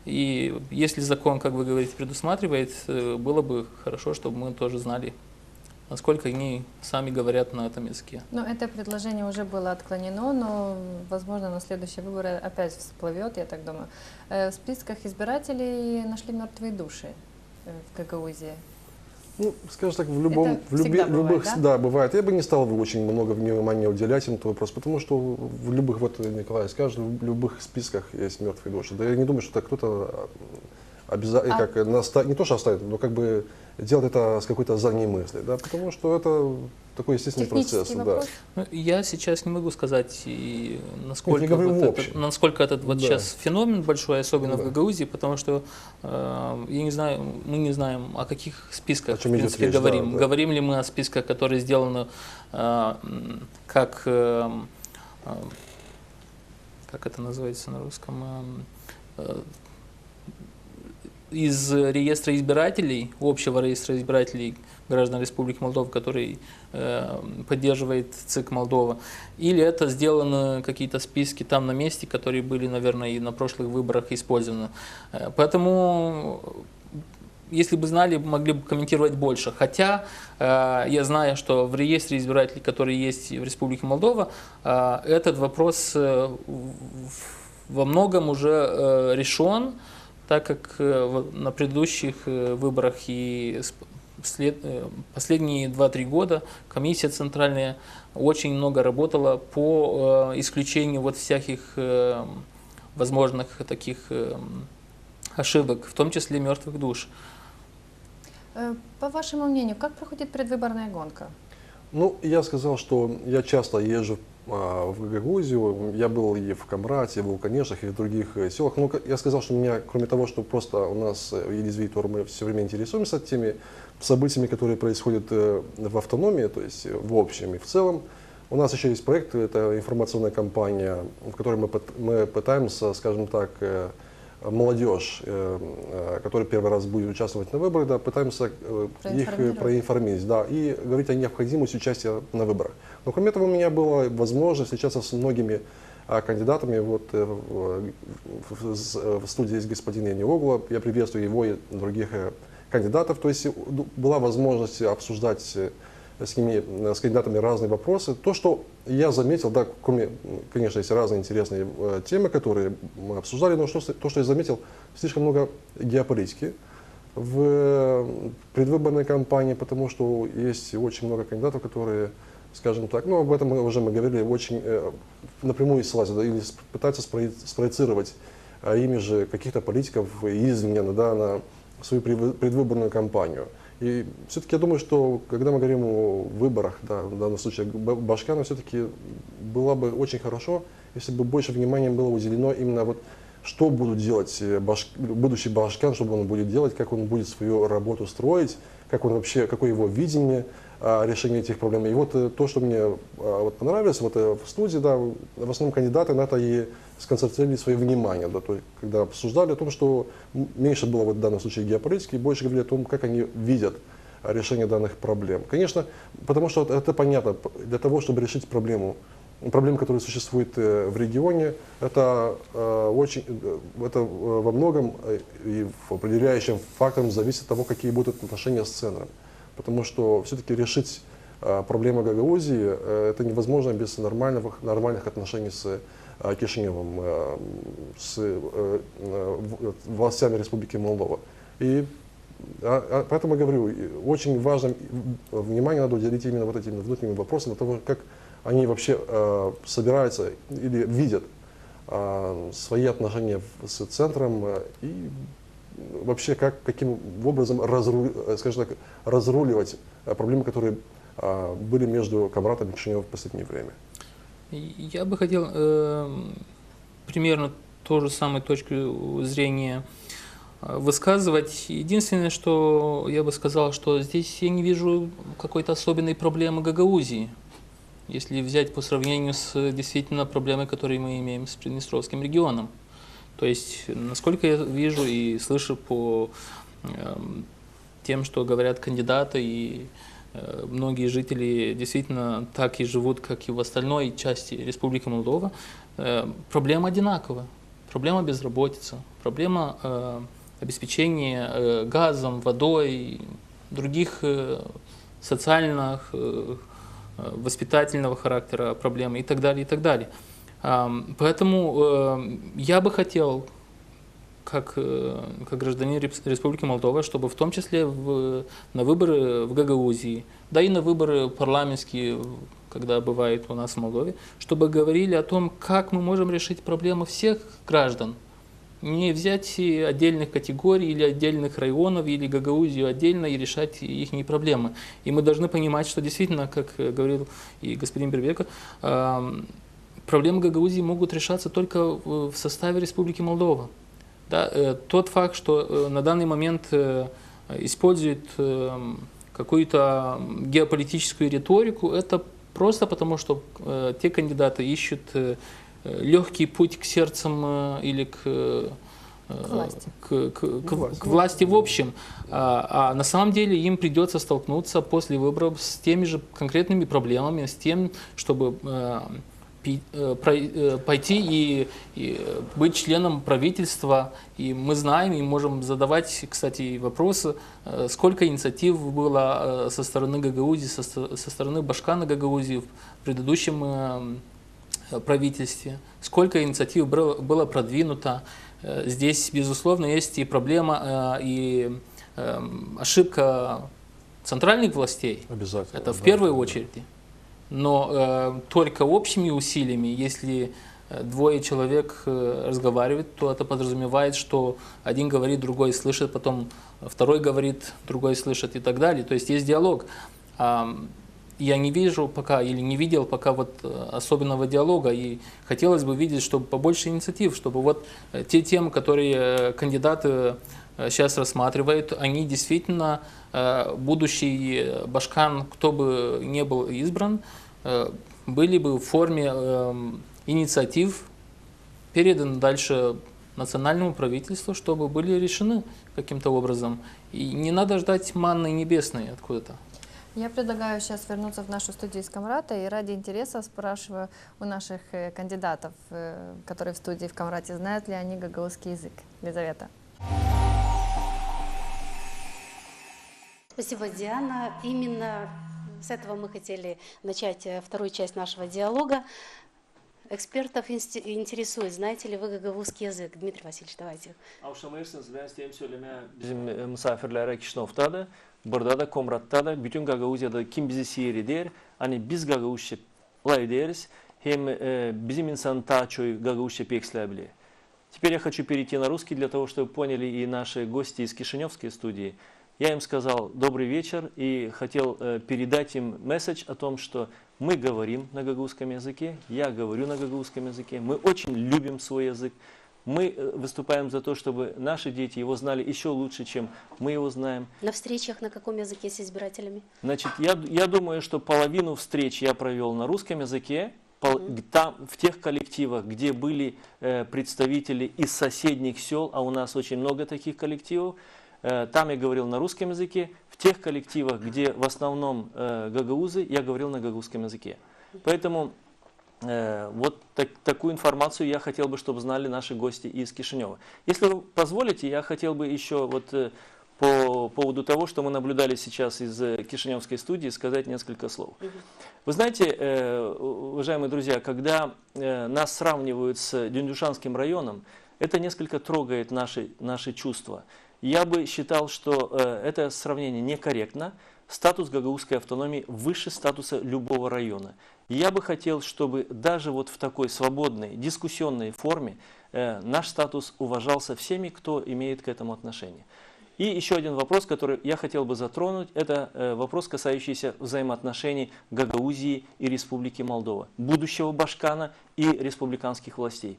И если закон, как вы говорите, предусматривает, было бы хорошо, чтобы мы тоже знали, насколько они сами говорят на этом языке. Но это предложение уже было отклонено, но, возможно, на следующие выборы опять всплывет, я так думаю. В списках избирателей нашли мертвые души в Гагаузии. Ну, скажем так, бывает, да? Да, бывает. Я бы не стал очень много внимания уделять на этот вопрос, потому что в любых, вот Николай скажет, в любых списках есть мертвые души. Да я не думаю, что кто-то обязательно, не то что оставит, но как бы делать это с какой-то задней мысли, да, потому что это такой естественный процесс. Да. Ну, я сейчас не могу сказать, насколько, насколько этот вот сейчас феномен большой, особенно в Гагаузии, потому что я не знаю, мы не знаем, о каких списках, в принципе, говорим. Да. Говорим ли мы о списках, которые сделаны как это называется на русском, из реестра избирателей, общего реестра избирателей граждан Республики Молдова, который поддерживает ЦИК Молдова, или это сделаны какие-то списки там на месте, которые были, наверное, и на прошлых выборах использованы. Поэтому, если бы знали, могли бы комментировать больше. Хотя я знаю, что в реестре избирателей, который есть в Республике Молдова, этот вопрос во многом уже решен, так как на предыдущих выборах и последние 2-3 года комиссия центральная очень много работала по исключению вот всяких возможных таких ошибок, в том числе мертвых душ. По вашему мнению, как проходит предвыборная гонка? Ну, я сказал, что я часто езжу в Гагаузию, я был и в Камрате, в Улканешах, и в других селах. Ну, я сказал, что меня, кроме того, что просто у нас в Елизаветор мы все время интересуемся теми событиями, которые происходят в автономии, то есть в общем и в целом. У нас еще есть проект, это информационная кампания, в которой мы пытаемся, скажем так, молодежь, которая первый раз будет участвовать на выборах, да, пытаемся их проинформировать, да, и говорить о необходимости участия на выборах. Но кроме того, у меня была возможность встречаться с многими кандидатами. Вот в студии есть господин Яни Огла, я приветствую его и других кандидатов. То есть была возможность обсуждать с кандидатами разные вопросы. То, что я заметил, да, кроме, конечно, есть разные интересные темы, которые мы обсуждали, но то, что я заметил, слишком много геополитики в предвыборной кампании, потому что есть очень много кандидатов, которые, скажем так, ну, об этом мы говорили, очень напрямую ссылаются, да, или пытаются спроецировать имиджи каких-то политиков извне, да, на свою предвыборную кампанию. И все-таки я думаю, что когда мы говорим о выборах, да, в данном случае Башкана, все-таки было бы очень хорошо, если бы больше внимания было уделено именно вот, что будут делать будущий Башкан, что он будет делать, как он будет свою работу строить, как он вообще, какое его видение решения этих проблем. И вот то, что мне вот понравилось вот, в студии, да, в основном кандидаты на это и сконцентрировали свое внимание, да, то есть, когда обсуждали о том, что меньше было вот в данном случае геополитики, и больше говорили о том, как они видят решение данных проблем. Конечно, потому что это понятно, для того, чтобы решить проблему, которые существуют в регионе, это во многом и в определяющим фактором зависит от того, какие будут отношения с центром. Потому что все-таки решить проблему Гагаузии это невозможно без нормальных отношений с Кишиневым, с властями Республики Молдова. И поэтому я говорю, очень важно, внимание надо уделить именно вот этим внутренним вопросам, того, как они вообще собираются или видят свои отношения с центром и вообще каким образом разруливать проблемы, которые были между Камратом и Кишиневым в последнее время. Я бы хотел примерно ту же самую точку зрения высказывать. Единственное, что я бы сказал, что здесь я не вижу какой-то особенной проблемы Гагаузии, если взять по сравнению с действительно проблемой, которые мы имеем с Приднестровским регионом. То есть, насколько я вижу и слышу по тем, что говорят кандидаты и многие жители действительно так и живут, как и в остальной части Республики Молдова, проблема одинакова. Проблема безработицы, проблема обеспечения газом, водой, других социальных, воспитательного характера проблем и так далее, и так далее. Поэтому я бы хотел, как гражданин Республики Молдова, чтобы в том числе на выборы в Гагаузии, да и на выборы парламентские, когда бывает у нас в Молдове, чтобы говорили о том, как мы можем решить проблемы всех граждан. Не взять отдельных категорий или отдельных районов, или Гагаузию отдельно и решать их проблемы. И мы должны понимать, что действительно, как говорил и господин Бербека, проблемы Гагаузии могут решаться только в составе Республики Молдова. Да, тот факт, что на данный момент используют какую-то геополитическую риторику, это просто потому, что те кандидаты ищут легкий путь к сердцам или к власти. к власти в общем. А на самом деле им придется столкнуться после выборов с теми же конкретными проблемами, с тем, чтобы пойти и быть членом правительства. И мы знаем и можем задавать, кстати, вопросы, сколько инициатив было со стороны Гагаузии, со стороны Башкана Гагаузии в предыдущем правительстве, сколько инициатив было продвинуто. Здесь, безусловно, есть и проблема, и ошибка центральных властей. Обязательно. Это в первую очередь. Но только общими усилиями, если двое человек разговаривают, то это подразумевает, что один говорит, другой слышит, потом второй говорит, другой слышит и так далее. То есть есть диалог. Я не вижу пока или не видел пока вот особенного диалога, и хотелось бы видеть, чтобы побольше инициатив, чтобы вот те темы, которые кандидаты сейчас рассматривают, они действительно, будущий Башкан, кто бы не был избран, были бы в форме инициатив переданы дальше национальному правительству, чтобы были решены каким-то образом. И не надо ждать манны небесной откуда-то. Я предлагаю сейчас вернуться в нашу студию из Камрата и ради интереса спрашиваю у наших кандидатов, которые в студии в Камрате, знают ли они гагаузский язык. Лизавета. Спасибо, Диана. Именно с этого мы хотели начать вторую часть нашего диалога. Экспертов интересует, знаете ли вы гагаузский язык? Дмитрий Васильевич, давайте. Auşamayırsınız, ben isteyeyim söyleme bizim misafirlere Kişinev'ta da, burada da, Komrat'ta da, bütün Gagavuzya'da kim bizi sihir eder, hani biz Gagavuzca lay deriz, hem bizim insan taçoy Gagavuzca пекслябли. Теперь я хочу перейти на русский для того, чтобы поняли и наши гости из Кишиневской студии. Я им сказал добрый вечер и хотел передать им месседж о том, что мы говорим на гагаузском языке, я говорю на гагаузском языке, мы очень любим свой язык, мы выступаем за то, чтобы наши дети его знали еще лучше, чем мы его знаем. На встречах на каком языке с избирателями? Значит, я думаю, что половину встреч я провел на русском языке, там, в тех коллективах, где были представители из соседних сел, а у нас очень много таких коллективов, там я говорил на русском языке, в тех коллективах, где в основном гагаузы, я говорил на гагаузском языке. Поэтому вот такую информацию я хотел бы, чтобы знали наши гости из Кишинева. Если вы позволите, я хотел бы еще вот по поводу того, что мы наблюдали сейчас из Кишиневской студии, сказать несколько слов. Вы знаете, уважаемые друзья, когда нас сравнивают с Дундюшанским районом, это несколько трогает наши чувства. Я бы считал, что это сравнение некорректно. Статус гагаузской автономии выше статуса любого района. И я бы хотел, чтобы даже вот в такой свободной, дискуссионной форме наш статус уважался всеми, кто имеет к этому отношение. И еще один вопрос, который я хотел бы затронуть, это вопрос, касающийся взаимоотношений Гагаузии и Республики Молдова, будущего Башкана и республиканских властей.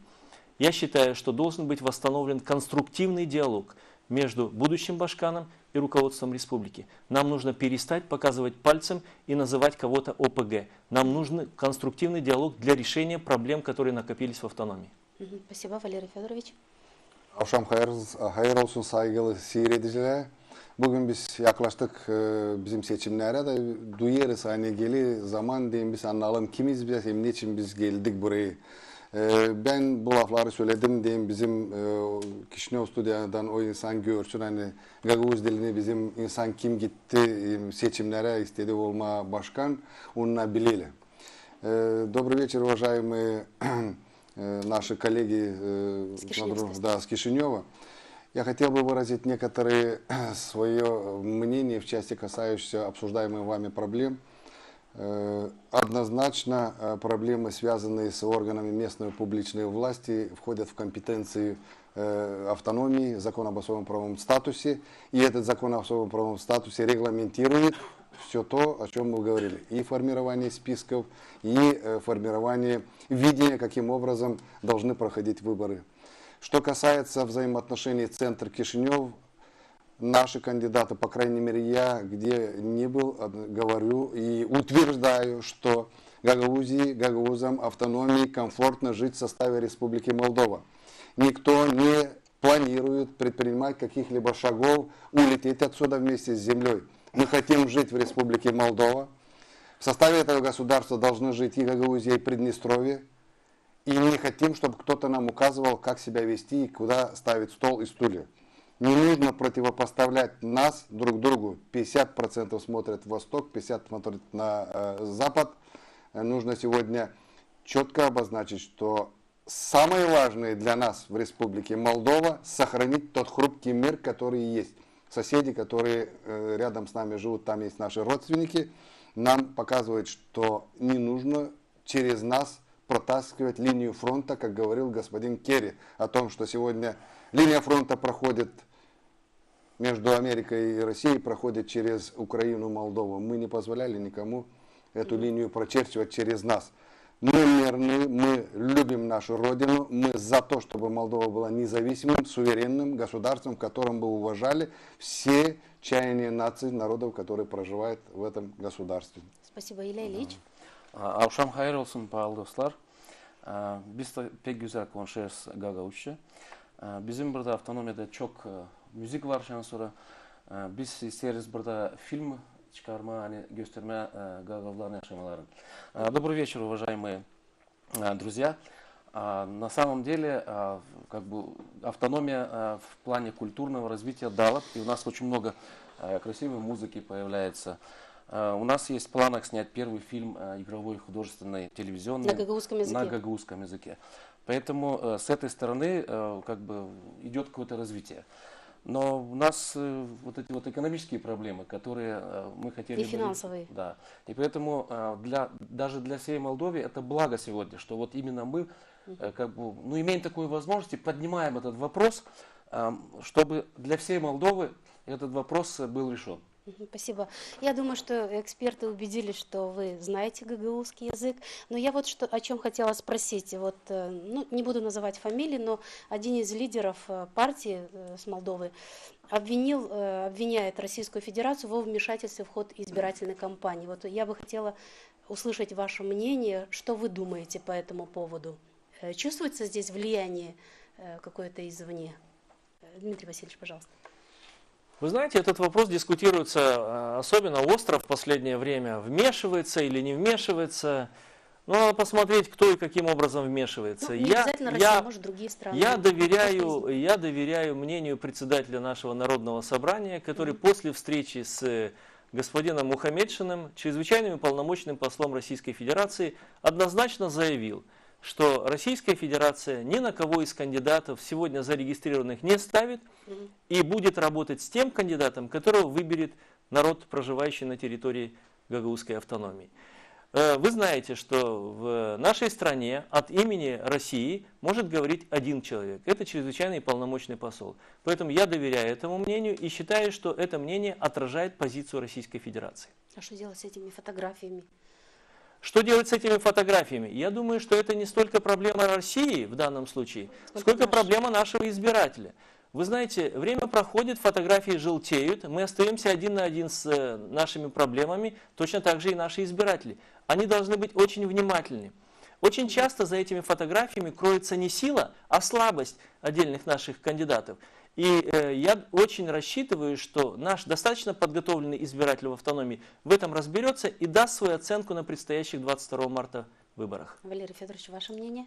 Я считаю, что должен быть восстановлен конструктивный диалог между будущим Башканом и руководством республики. Нам нужно перестать показывать пальцем и называть кого-то ОПГ. Нам нужен конструктивный диалог для решения проблем, которые накопились в автономии. Спасибо, Валерий Федорович. Akşam hayır olsun saygılı seyrediciler. Bugün biz yaklaştık bizim seçimlere de duyarız hani geli zaman diyeyim biz anlayalım kimiz biz hem niçin biz geldik buraya. Ben bu lafları söyledim diyeyim bizim Kişinev Stüdyo'dan o insan görsün hani Gagavuz dilini bizim insan kim gitti seçimlere istedi olma başkan onunla bilelim. Добрый вечер, уважаемые наши коллеги с Кишинева. Я хотел бы выразить некоторые свое мнение в части касающейся обсуждаемых вами проблем. Однозначно проблемы, связанные с органами местной публичной власти, входят в компетенции автономии, закон об особом правовом статусе. И этот закон об особом правовом статусе регламентирует все то, о чем мы говорили. И формирование списков, и формирование видения, каким образом должны проходить выборы. Что касается взаимоотношений Центр-Кишинев, наши кандидаты, по крайней мере я, где не был, говорю и утверждаю, что Гагаузии, гагаузам, автономии комфортно жить в составе Республики Молдова. Никто не планирует предпринимать каких-либо шагов, улететь отсюда вместе с землей. Мы хотим жить в Республике Молдова. В составе этого государства должны жить и Гагаузия, и Приднестровье. И не хотим, чтобы кто-то нам указывал, как себя вести и куда ставить стол и стулья. Не нужно противопоставлять нас друг другу. 50% смотрят в восток, 50% смотрят на запад. Нужно сегодня четко обозначить, что самое важное для нас в Республике Молдова — сохранить тот хрупкий мир, который есть. Соседи, которые рядом с нами живут, там есть наши родственники, нам показывают, что не нужно через нас протаскивать линию фронта, как говорил господин Керри, о том, что сегодня линия фронта проходит между Америкой и Россией, проходит через Украину, Молдову. Мы не позволяли никому эту линию прочерчивать через нас. Мы мирные, мы любим нашу родину, мы за то, чтобы Молдова была независимым, суверенным государством, в котором бы уважали все чаяния наций, народов, которые проживают в этом государстве. Спасибо, Илья Ильич. Akşam hayır olsun pahalı dostlar. Biz de pek güzel konuşuyoruz Gagavuzca. Bizim burada автономияда çok müzik var şu an sonra. Biz isteriz burada film çıkarma, hani gösterme Gagavların yaşamaların. Добрый вечер, уважаемые друзья. На самом деле, как бы автономия в плане культурного развития дала, и у нас очень много красивой музыки появляется. У нас есть в планах снять первый фильм игровой, художественный, телевизионный На гагаузском языке. на гагаузском языке. Поэтому с этой стороны как бы идет какое-то развитие. Но у нас вот эти вот экономические проблемы, которые мы хотели И финансовые. да. И поэтому даже для всей Молдовы это благо сегодня, что вот именно мы как бы, ну, имеем такую возможность и поднимаем этот вопрос, чтобы для всей Молдовы этот вопрос был решен. Спасибо. Я думаю, что эксперты убедились, что вы знаете гагаузский язык. Но я вот что, о чем хотела спросить. Вот, ну, не буду называть фамилии, но один из лидеров партии с Молдовы обвиняет Российскую Федерацию во вмешательстве в ход избирательной кампании. Вот я бы хотела услышать ваше мнение, что вы думаете по этому поводу. Чувствуется здесь влияние какое-то извне? Дмитрий Васильевич, пожалуйста. Вы знаете, этот вопрос дискутируется особенно остро в последнее время. Вмешивается или не вмешивается. Ну, надо посмотреть, кто и каким образом вмешивается. Ну, не обязательно Россия, может, другие страны. Я доверяю мнению председателя нашего Народного собрания, который после встречи с господином Мухамедшиным, чрезвычайным и полномочным послом Российской Федерации, однозначно заявил, что Российская Федерация ни на кого из кандидатов сегодня зарегистрированных не ставит и будет работать с тем кандидатом, которого выберет народ, проживающий на территории Гагаузской автономии. Вы знаете, что в нашей стране от имени России может говорить один человек. Это чрезвычайный и полномочный посол. Поэтому я доверяю этому мнению и считаю, что это мнение отражает позицию Российской Федерации. А что делать с этими фотографиями? Что делать с этими фотографиями? Я думаю, что это не столько проблема России в данном случае, сколько проблема нашего избирателя. Вы знаете, время проходит, фотографии желтеют, мы остаемся один на один с нашими проблемами, точно так же и наши избиратели. Они должны быть очень внимательны. Очень часто за этими фотографиями кроется не сила, а слабость отдельных наших кандидатов. И я очень рассчитываю, что наш достаточно подготовленный избиратель в автономии в этом разберется и даст свою оценку на предстоящих 22 марта выборах. Валерий Федорович, ваше мнение?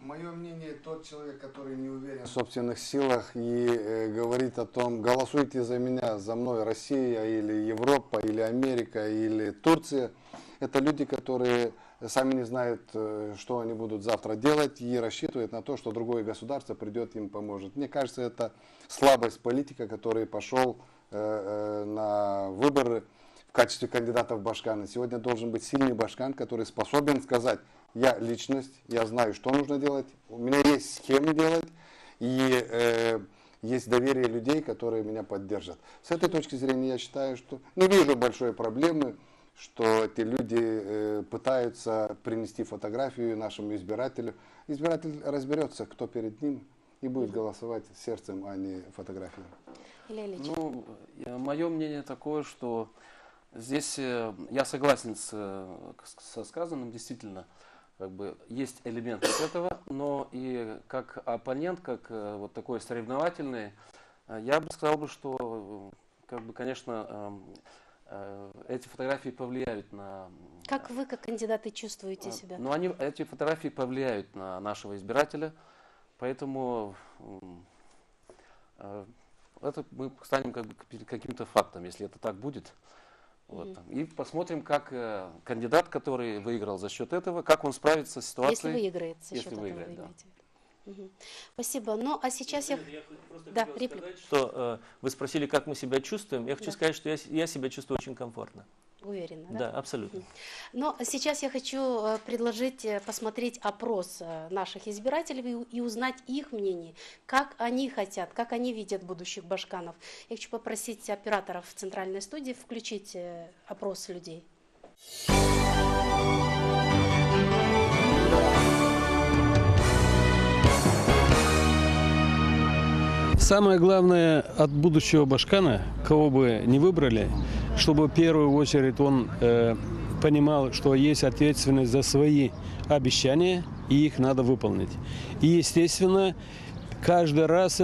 Мое мнение, тот человек, который не уверен в собственных силах и говорит о том, голосуйте за меня, за мной Россия или Европа, или Америка, или Турция, это люди, которые сами не знают, что они будут завтра делать, и рассчитывают на то, что другое государство придет им поможет. Мне кажется, это слабость политика, который пошел на выборы в качестве кандидата в Башканы. Сегодня должен быть сильный Башкан, который способен сказать: я личность, я знаю, что нужно делать, у меня есть с кем делать, и есть доверие людей, которые меня поддержат. С этой точки зрения я считаю, что не вижу большой проблемы, что эти люди пытаются принести фотографию нашему избирателю. Избиратель разберется, кто перед ним, и будет голосовать сердцем, а не фотографией. Ну, мое мнение такое, что здесь я согласен со сказанным, действительно. как бы есть элемент вот этого, но и как оппонент, как вот такой соревновательный, я бы сказал, что, как бы, конечно, эти фотографии повлияют на... Как вы, как кандидаты, чувствуете себя? Но эти фотографии повлияют на нашего избирателя, поэтому это мы станем как бы перед каким-то фактом, если это так будет. Вот. И посмотрим, как кандидат, который выиграл за счет этого, как он справится с ситуацией. Если выиграет за счет этого, выиграет, вы да. имеете в виду. Спасибо. Ну, а сейчас я... Да, реплика. Что вы спросили, как мы себя чувствуем. Я хочу сказать, что я себя чувствую очень комфортно. Уверена, да? Да, абсолютно. Но сейчас я хочу предложить посмотреть опрос наших избирателей и узнать их мнение, как они хотят, как они видят будущих башканов. Я хочу попросить операторов в центральной студии включить опрос людей. Самое главное от будущего башкана, кого бы ни выбрали, чтобы в первую очередь он понимал, что есть ответственность за свои обещания, и их надо выполнить. И, естественно, каждый раз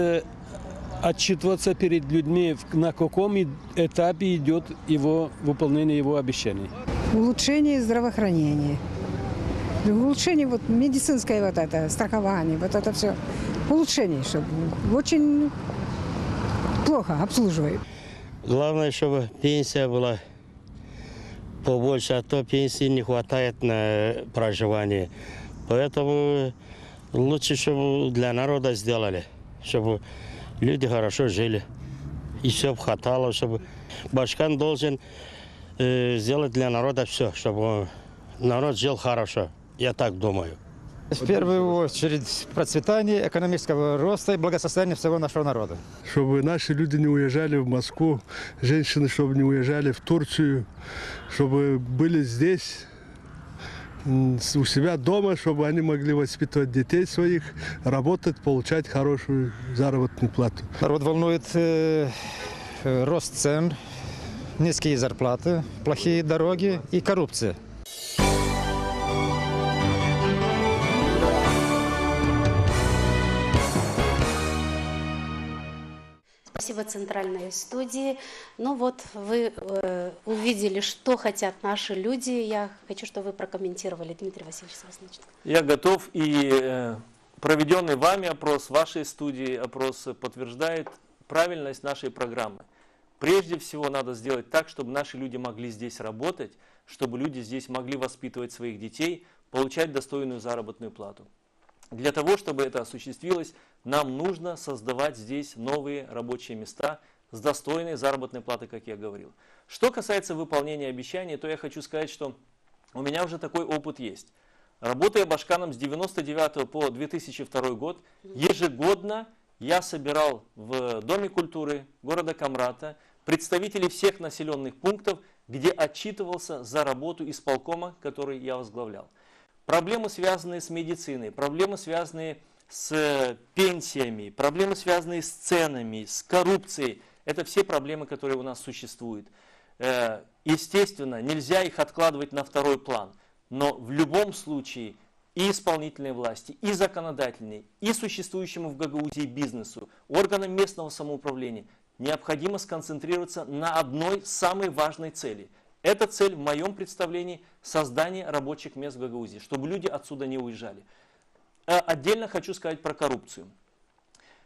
отчитываться перед людьми, на каком этапе идет его выполнение его обещаний. Улучшение здравоохранения, улучшение вот медицинское вот это, страхование, вот это все. Улучшение, чтобы очень плохо обслуживают. Главное, чтобы пенсия была побольше, а то пенсии не хватает на проживание. Поэтому лучше, чтобы для народа сделали, чтобы люди хорошо жили. И все хватало, чтобы башкан должен сделать для народа все, чтобы народ жил хорошо. Я так думаю. В первую очередь процветание экономического роста и благосостояния всего нашего народа. Чтобы наши люди не уезжали в Москву, женщины, чтобы не уезжали в Турцию, чтобы были здесь, у себя дома, чтобы они могли воспитывать детей своих, работать, получать хорошую заработную плату. Народ волнует рост цен, низкие зарплаты, плохие дороги и коррупция. Спасибо центральной студии. Ну вот, вы увидели, что хотят наши люди. Я хочу, чтобы вы прокомментировали. Дмитрий Васильевич, с вас начнем. Я готов. И проведенный вами опрос, вашей студии опрос подтверждает правильность нашей программы. Прежде всего надо сделать так, чтобы наши люди могли здесь работать, чтобы люди здесь могли воспитывать своих детей, получать достойную заработную плату. Для того, чтобы это осуществилось, нам нужно создавать здесь новые рабочие места с достойной заработной платой, как я говорил. Что касается выполнения обещаний, то я хочу сказать, что у меня уже такой опыт есть. Работая башканом с 1999 по 2002 год, ежегодно я собирал в Доме культуры города Камрата представителей всех населенных пунктов, где отчитывался за работу исполкома, который я возглавлял. Проблемы, связанные с медициной, проблемы, связанные с пенсиями, проблемы, связанные с ценами, с коррупцией, это все проблемы, которые у нас существуют. Естественно, нельзя их откладывать на второй план, но в любом случае и исполнительной власти, и законодательной, и существующему в Гагаузии бизнесу, органам местного самоуправления необходимо сконцентрироваться на одной самой важной цели. Эта цель в моем представлении – создание рабочих мест в Гагаузии, чтобы люди отсюда не уезжали. Отдельно хочу сказать про коррупцию.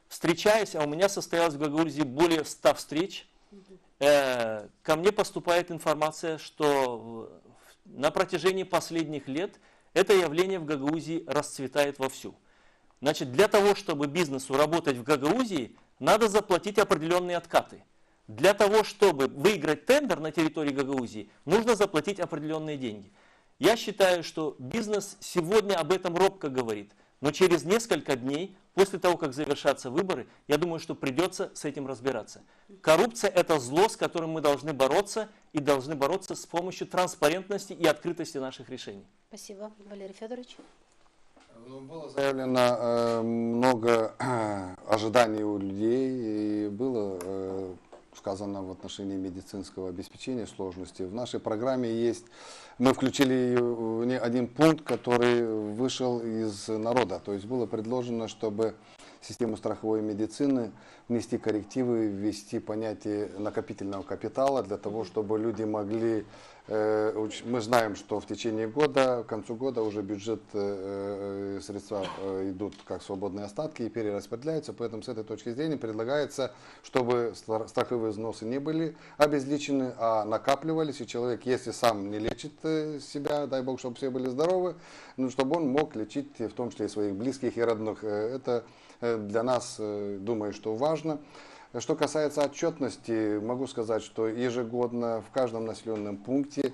Встречаясь, а у меня состоялось в Гагаузии более 100 встреч, ко мне поступает информация, что на протяжении последних лет это явление в Гагаузии расцветает вовсю. Значит, для того, чтобы бизнесу работать в Гагаузии, надо заплатить определенные откаты. Для того, чтобы выиграть тендер на территории Гагаузии, нужно заплатить определенные деньги. Я считаю, что бизнес сегодня об этом робко говорит, но через несколько дней, после того, как завершатся выборы, я думаю, что придется с этим разбираться. Коррупция – это зло, с которым мы должны бороться, и должны бороться с помощью транспарентности и открытости наших решений. Спасибо. Валерий Федорович. Было заявлено много ожиданий у людей, и было, сказано в отношении медицинского обеспечения сложности. В нашей программе есть, мы включили не один пункт, который вышел из народа. То есть было предложено, чтобы в систему страховой медицины внести коррективы, ввести понятие накопительного капитала для того, чтобы люди могли... Мы знаем, что в течение года, к концу года уже бюджет, средства идут как свободные остатки и перераспределяются. Поэтому с этой точки зрения предлагается, чтобы страховые взносы не были обезличены, а накапливались. И человек, если сам не лечит себя, дай бог, чтобы все были здоровы, ну, чтобы он мог лечить в том числе и своих близких и родных. Это для нас, думаю, что важно. Что касается отчетности, могу сказать, что ежегодно в каждом населенном пункте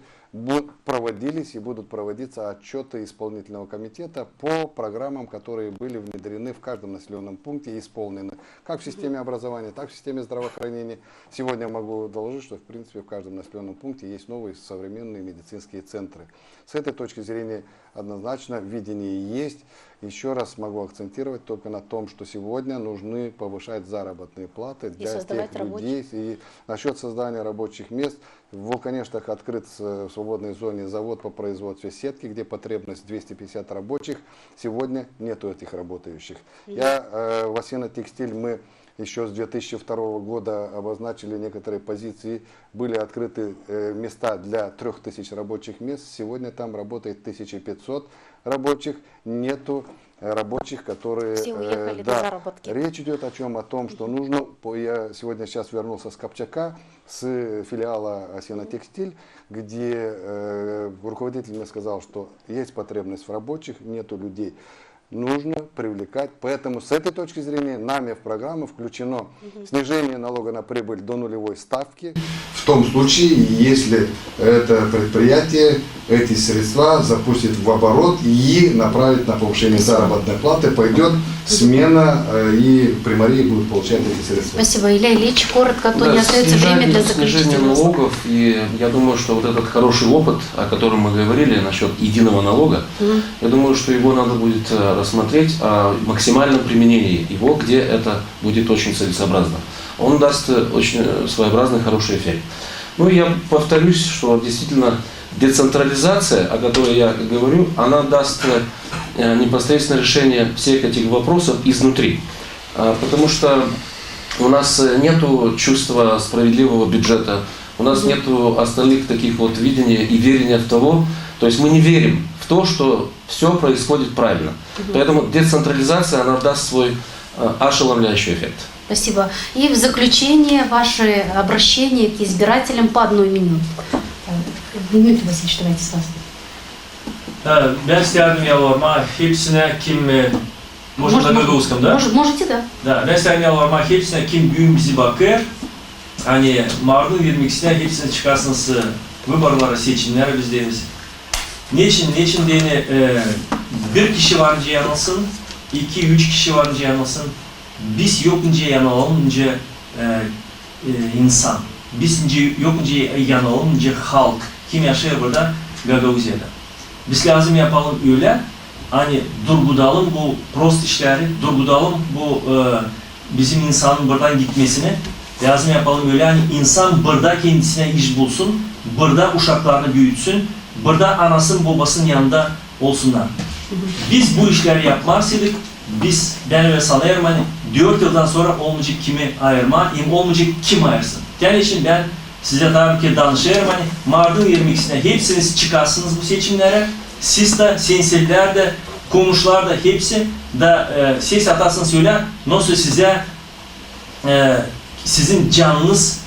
проводились и будут проводиться отчеты исполнительного комитета по программам, которые были внедрены в каждом населенном пункте и исполнены. Как в системе образования, так в системе здравоохранения. Сегодня могу доложить, что в принципе в каждом населенном пункте есть новые современные медицинские центры. С этой точки зрения однозначно видение есть. Еще раз могу акцентировать только на том, что сегодня нужны повышать заработные платы для тех людей. И насчет создания рабочих мест. В Вулканештах открыт в свободной зоне завод по производству сетки, где потребность 250 рабочих. Сегодня нету этих работающих. В Осино-Текстиль мы еще с 2002 года обозначили некоторые позиции. Были открыты места для 3000 рабочих мест. Сегодня там работает 1500 рабочих. Нету рабочих, которые... Все уехали до заработки. Речь идет о чем? О том, что нужно... Я сегодня сейчас вернулся с Копчака, с филиала Осино-Текстиль, где руководитель мне сказал, что есть потребность в рабочих, нету людей. Нужно привлекать. Поэтому с этой точки зрения нами в программу включено снижение налога на прибыль до нулевой ставки. В том случае, если это предприятие эти средства запустит в оборот и направит на повышение заработной платы, пойдет смена и примарии будут получать эти средства. Спасибо. Илья Ильич, коротко, то не остается время для снижения налогов. И я думаю, что вот этот хороший опыт, о котором мы говорили насчет единого налога, я думаю, что его надо будет рассмотреть о максимальном применении его, где это будет очень целесообразно. Он даст очень своеобразный хороший эффект. Ну, я повторюсь, что действительно децентрализация, о которой я говорю, она даст непосредственно решение всех этих вопросов изнутри. Потому что у нас нет чувства справедливого бюджета, у нас нет остальных таких вот видений и верения в того, то есть мы не верим в то, что все происходит правильно. Поэтому децентрализация, она даст свой ошеломляющий эффект. Спасибо. И в заключение ваше обращение к избирателям по 1 минуте. Дмитрий Васильевич, давайте с вас. Ben isterdim yalvarma hepsine kim, можно на гагаузском, да? Можете, да. Да, ben isterdim yalvarma hepsine kim bugün bizi bakır, hani mardın 22'sine hepsine çıkarsınız выборлары, seçimler bizdeyimiz. Niçin diyene bir kişi varınca yanılsın, 2-3 kişi varınca yanılsın, biz yokunca yanılınca insan, biz yokunca yanılınca halk, kim yaşıyor burada? Gagauziyada. Biz lazım yapalım öyle, hani durgudalım bu prost işleri, durgudalım bu bizim insanın buradan gitmesini, lazım yapalım öyle, hani insan burada kendisine iş bulsun, burada uşaklarını büyütsün, burada anasının babasının yanında olsunlar. Biz bu işleri yapmazsaydık, ben ve sanıyorum hani 4 yıldan sonra olmayacak kimi ayırma, olmayacak kim ayırsın. Yani için ben size tabii ki danışıyorum hani Mardin 22'sine hepsiniz çıkarsınız bu seçimlere. Siz de, sensiller de, komşular da hepsi de ses atasını söyler. Nasıl size sizin canınız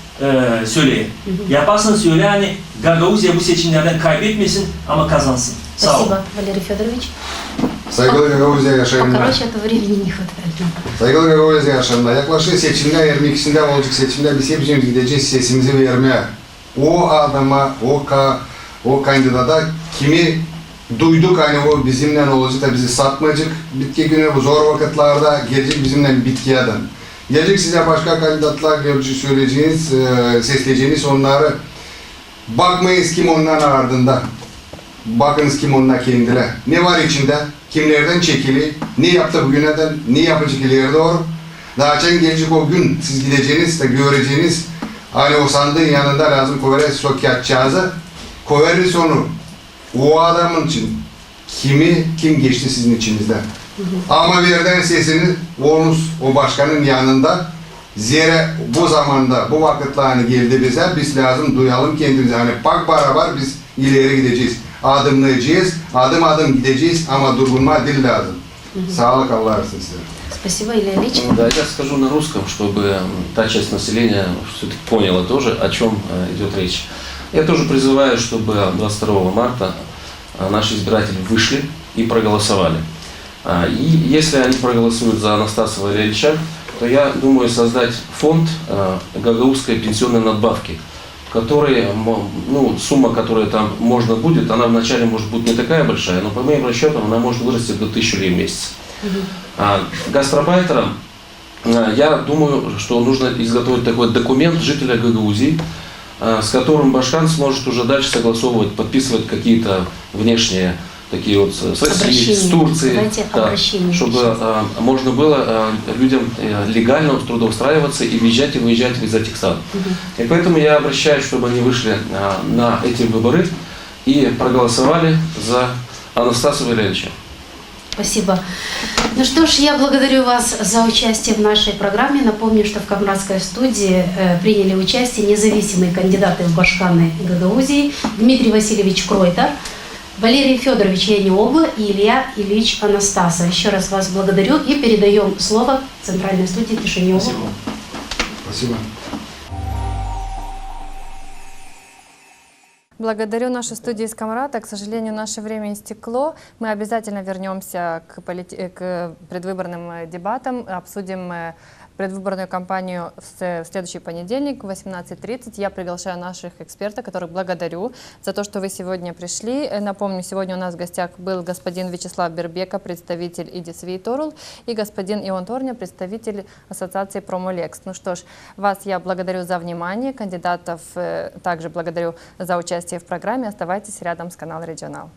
söyleyin. Yaparsınız öyle hani Gagauzya bu seçimlerden kaybetmesin ama kazansın. Sağ olun. Спасибо, Валерий Федорович. Saygılı Gagauzya yaşayanlar. Покороче, это времени не хватает. Saygılı Gagauzya yaşayanlar. Yaklaşık seçimler 22'sinde olacak seçimler biz hepimiz gideceğiz sesimizi vermeye. O adama, o kandidata kimi duyduk hani o bizimle olacak da bizi satmayacak. Bitki günü bu zor vakitlerde gelecek bizimle bitki adam. Gelecek size başka kandidatlar söyleyeceğiniz, sesleyeceğiniz onları. Bakmayız kim onların ardında. Bakınız kim onunla kendiler. Ne var içinde? Kimlerden çekili? Ne yaptı bugüneden? Ne yapacak ileri doğru? Daha gelecek o gün siz gideceğiniz de göreceğiniz Hani o sandığın yanında lazım koyarız o kağıtçağızı. Koyarız onu. O adamın için kim geçti sizin içinizden. Ama birden sesini o başkanın yanında zira bu zamanda bu vakitlerini geldi bize biz lazım duyalım kendimize. Hani bak beraber biz ileri gideceğiz. Adımlayacağız, adım adım gideceğiz ama durgunma değil lazım. Sağlık Allah'a emanet olun. Спасибо, Илья Ильич. Да, я скажу на русском, чтобы та часть населения все-таки поняла тоже, о чем идет речь. Я тоже призываю, чтобы 22 марта наши избиратели вышли и проголосовали. И если они проголосуют за Анастасова Илья Ильича, то я думаю создать фонд гагаузской пенсионной надбавки, который, сумма, которая там можно будет, она вначале может быть не такая большая, но по моим расчетам она может вырасти до 1000 лей в месяц. Гастарбайтерам, я думаю, что нужно изготовить такой документ жителя Гагаузии, с которым Башкан сможет уже дальше согласовывать, подписывать какие-то внешние такие вот с России, с Турции, да, чтобы можно было людям легально трудоустраиваться и въезжать и выезжать из этих стран. И поэтому я обращаюсь, чтобы они вышли на эти выборы и проголосовали за Анастасова Илья Ильича. Спасибо. Ну что ж, я благодарю вас за участие в нашей программе. Напомню, что в Камрадской студии приняли участие независимые кандидаты в Башканы Гагаузии Дмитрий Васильевич Кройтер, Валерий Федорович Яниогла и Илья Ильич Анастасов. Еще раз вас благодарю и передаем слово Центральной студии Кишинева. Спасибо. Спасибо. Благодарю нашу студию из Камрата. К сожалению, наше время истекло. Мы обязательно вернемся к предвыборным дебатам, обсудим предвыборную кампанию в следующий понедельник в 18:30. Я приглашаю наших экспертов, которых благодарю за то, что вы сегодня пришли. Напомню, сегодня у нас в гостях был господин Вячеслав Бербека, представитель ИДИС Торул, и господин Ион Торня, представитель ассоциации Промолекс. Ну что ж, вас я благодарю за внимание, кандидатов также благодарю за участие в программе. Оставайтесь рядом с каналом Регионал.